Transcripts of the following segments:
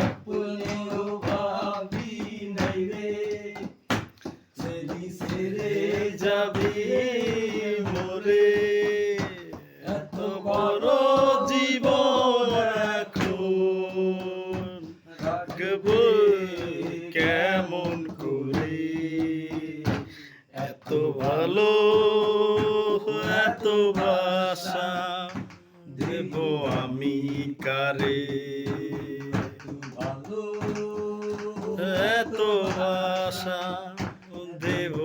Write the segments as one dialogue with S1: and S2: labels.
S1: স্বপ্নেও ভাবি নাই রে সেদি ছেড়ে যাবে মোরে এত বড় জীবন এখন রাখবো কেমন করে এত ভালো এত বাসা দেব আমি কারে ভালো এত বাসা দেব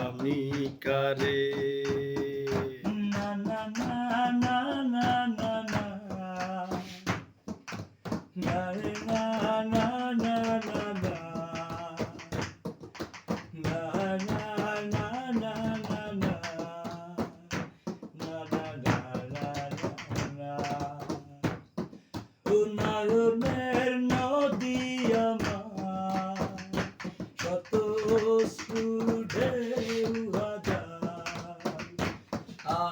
S1: আমি কারে না না না না না না না না না না না না উন্নয়নের নদী আমার শত ঢেউ হাজার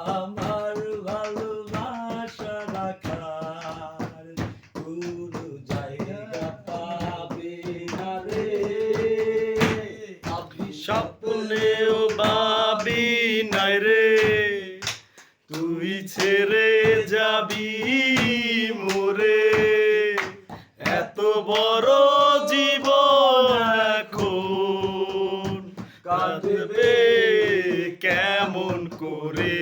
S1: আমার ভালোবাসা রাখার কোনো জায়গা পাবে না রে স্বপ্নেও ভাবি নাই রে তুই ছেড়ে যাবি মোরে এত বড় জীবন এখন কাঁদবে কেমন করে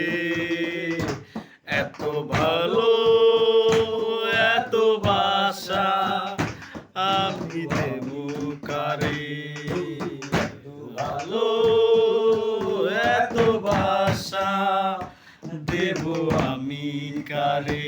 S1: এত ভালো এত বাসা আমি দেব কারে ভালো এত বাসা দেব আমি কারে